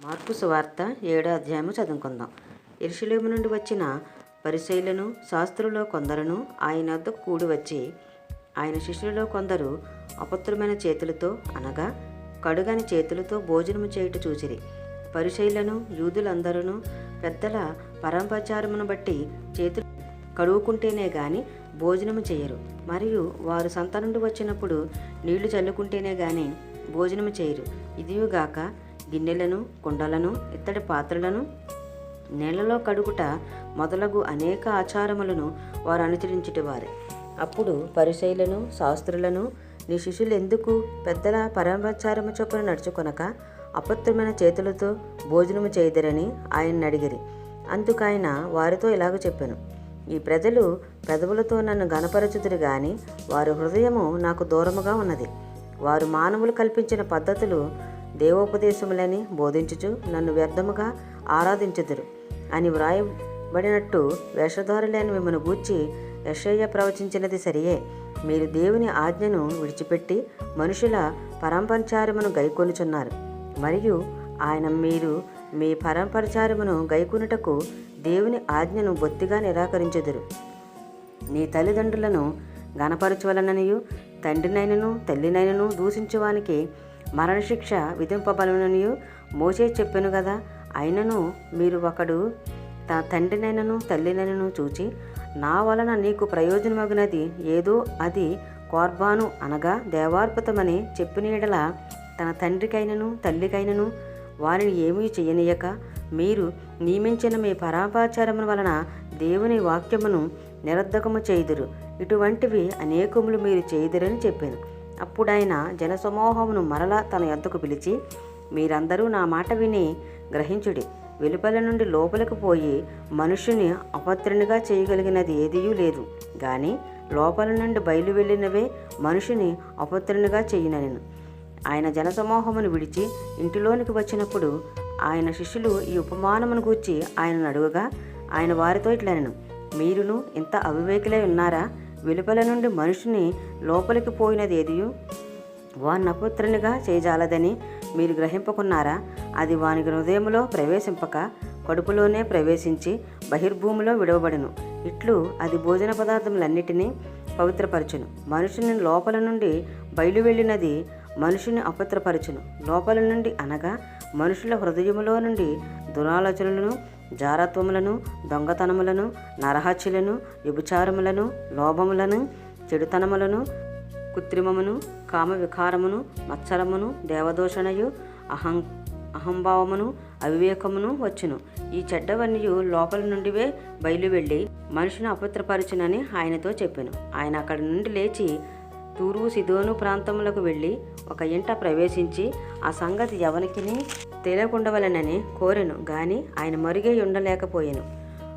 Mark సువార్త 7వ అధ్యాయము చదువుకుందాం. యెరూషలేము నుండి వచ్చిన పరిసయ్యులను శాస్త్రులలో కొందరును ఆయన వద్దకు కూడి వచ్చి, ఆయన శిష్యులలో కొందరు అపవిత్రమైన చేతులతో అనగా కడుగని చేతులతో భోజనము చేయుట చూసిరి. పరిసయ్యులను యూదులందరూ పెద్దల పరమాచారమును బట్టి చేతులు కడుగుకుంటేనే గాని భోజనము చేయరు. మరియు వారు సంత నుండి వచ్చినప్పుడు నీళ్లు చల్లుకుంటేనే గాని భోజనము చేయరు. ఇదియుగాక గిన్నెలను, కుండలను, ఇత్తడి పాత్రలను నీళ్లలో కడుగుట మొదలగు అనేక ఆచారములను వారు అనుసరించుటవారే. అప్పుడు పరిసయ్యులను శాస్త్రులను, నీ శిష్యులు ఎందుకు పెద్దల పరమాచారము చొప్పున నడుచుకొనక అపవిత్రమైన చేతులతో భోజనము చేయదరని ఆయన అడిగిరి. అందుకైన వారితో ఇలాగ చెప్పాను, ఈ ప్రజలు పెదవులతో నన్ను గణపరచుదురు గాని వారి హృదయము నాకు దూరముగా ఉన్నది. వారు మానవులు కల్పించిన పద్ధతులు దేవోపదేశములని బోధించుచు నన్ను వ్యర్థముగా ఆరాధించుదురు అని వ్రాయబడినట్టు వేషధారులైన మిమ్మల్ని గూర్చి యెషయా ప్రవచించినది సరియే. మీరు దేవుని ఆజ్ఞను విడిచిపెట్టి మనుషుల పరమపరిచారమును గైకొనుచున్నారు. మరియు ఆయన మీరు మీ పరమపరిచారమును గైకొనుటకు దేవుని ఆజ్ఞను బొత్తిగా నిరాకరించుదురు. నీ తల్లిదండ్రులను గణపరచవలననియు తండ్రినైనను తల్లినైనను దూషించువానికి మరణశిక్ష విధింపబలననియు మోషే చెప్పెను కదా. అయినను మీరు ఒకడు తన తండ్రినైనను తల్లినైనను చూచి, నా వలన నీకు ప్రయోజనమగినది ఏదో అది కోర్బాను అనగా దేవార్పితమని చెప్పిన యెడల తన తండ్రికైనను తల్లికైనను వారిని ఏమీ చేయనీయక మీరు నియమించిన మీ పరమాచారముల వలన దేవుని వాక్యమును నిరర్ధకము చేయుదురు. ఇటువంటివి అనేకములు మీరు చేయుదురని చెప్పాను. అప్పుడైన జనసమూహమును మరలా తన యొద్దకు పిలిచి, మీరందరూ నా మాట విని గ్రహించుడి. వెలుపల నుండి లోపలికి పోయి మనుష్యుని అపవిత్రునిగా చేయగలిగినది ఏదియూ లేదు, గాని లోపల నుండి బయలు వెళ్ళినవే మనుషుని అపవిత్రునిగా చేయుననెను. ఆయన జనసమూహమును విడిచి ఇంటిలోనికి వచ్చినప్పుడు ఆయన శిష్యులు ఈ ఉపమానమును గూర్చి ఆయనను అడుగగా ఆయన వారితో ఇట్లనెను, మీరును ఇంత అవివేకులై ఉన్నారా? వెలుపల నుండి మనుషుని లోపలికి పోయినది ఏదియు వాని అపవిత్రునిగా చేయజాలదని మీరు గ్రహింపకున్నారా? అది వాని హృదయములో ప్రవేశింపక కడుపులోనే ప్రవేశించి బహిర్భూమిలో విడవబడును. ఇట్లు అది భోజన పదార్థములన్నిటినీ పవిత్రపరచును. మనుషుని లోపల నుండి బయలు వెళ్ళినది మనుషుని అపవిత్రపరచును. లోపల నుండి అనగా మనుషుల హృదయములో నుండి దురాలోచనలను, జారత్వములను, దొంగతనములను, నరహత్యలను, వ్యభిచారములను, లోభములను, చెడుతనములను, కృత్రిమమును, కామ వికారమును, మత్సరమును, దేవదూషణయు, అహంభావమును, అవివేకమును వచ్చును. ఈ చెడ్డవన్నీ లోపల నుండివే బయలు వెళ్ళి మనుషుని అపవిత్రపరచునని ఆయనతో చెప్పాను. ఆయన అక్కడి నుండి లేచి తూరు సిదోను ప్రాంతములకు వెళ్ళి ఒక ఇంట ప్రవేశించి ఆ సంగతి ఎవనికిని తెలియకుండవలెనని కోరెను, గాని ఆయన మరుగై ఉండలేకపోయాను.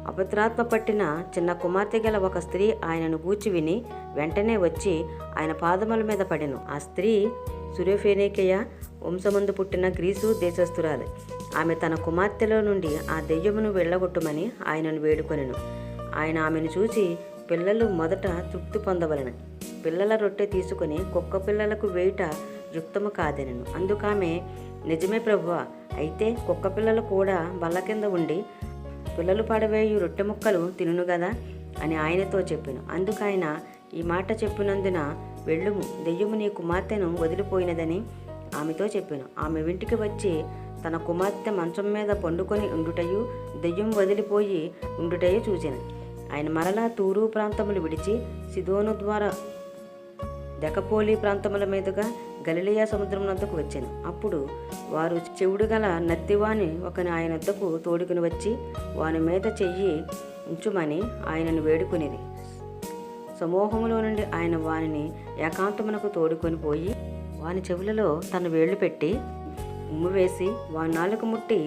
అపవిత్రాత్మ పట్టిన చిన్న కుమార్తె గల ఒక స్త్రీ ఆయనను గూర్చి విని వెంటనే వచ్చి ఆయన పాదముల మీద పడెను. ఆ స్త్రీ సురేఫెనీకయ వంశమందు పుట్టిన గ్రీసు దేశస్థురాలు. ఆమె తన కుమార్తెలో నుండి ఆ దెయ్యమును వెళ్ళగొట్టుమని ఆయనను వేడుకొనెను. ఆయన ఆమెను చూసి, పిల్లలు మొదట తృప్తి పొందవలెను, పిల్లల రొట్టె తీసుకుని కుక్క పిల్లలకు వేయుట యుక్తము కాదనెను. అందుకామె, నిజమే ప్రభువా, అయితే కుక్క పిల్లలు కూడా బల్ల కింద ఉండి పిల్లలు పడవేయు రొట్టె ముక్కలు తినును గదా అని ఆయనతో చెప్పాను. అందుకైన ఈ మాట చెప్పినందున వెళ్ళుము, దెయ్యము నీ కుమార్తెను వదిలిపోయినదని ఆమెతో చెప్పాను. ఆమె ఇంటికి వచ్చి తన కుమార్తె మంచం మీద పండుకొని ఉండుటయు దెయ్యం వదిలిపోయి ఉండుటయు చూచెను. ఆయన మరలా తూరు ప్రాంతములు విడిచి సిదోను ద్వారా దెకపోలి ప్రాంతముల మీదుగా గలిలయ సముద్రం వద్దకు వచ్చాను. అప్పుడు వారు చెవుడు గల నత్తివాని ఒకని ఆయన వద్దకు తోడుకుని వచ్చి వాని మీద చెయ్యి ఉంచుమని ఆయనను వేడుకునేది. సమూహములో నుండి ఆయన వానిని ఏకాంతమునకు తోడుకొని పోయి వాని చెవులలో తన వేళ్లు పెట్టి ఉమ్ము వేసి వాని నాలుక ముట్టి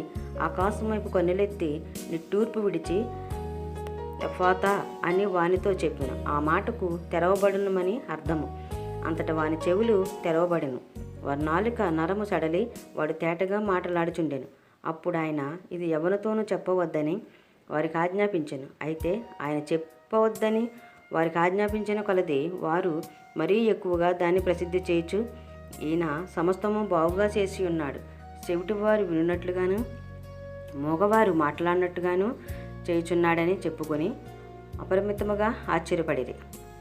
ఆకాశం వైపు కన్నులెత్తి నిట్టూర్పు విడిచి ఎఫాతా అని వానితో చెప్పాను. ఆ మాటకు తెరవబడునమని అర్థము. అంతటా వాని చెవులు తెరవబడెను. వారి నాలుక నరము సడలి వాడు తేటగా మాటలాడుచుండెను. అప్పుడు ఆయన ఇది ఎవరితోనూ చెప్పవద్దని వారికి ఆజ్ఞాపించెను. అయితే ఆయన చెప్పవద్దని వారికి ఆజ్ఞాపించిన కొలది వారు మరీ ఎక్కువగా దాన్ని ప్రసిద్ధి చేయుచు, ఈయన సమస్తము బాగుగా చేసి ఉన్నాడు, చెవిటివారు వినున్నట్లుగాను మూగవారు మాట్లాడినట్టుగాను చేయుచున్నాడని చెప్పుకొని అపరిమితముగా ఆశ్చర్యపడిరి.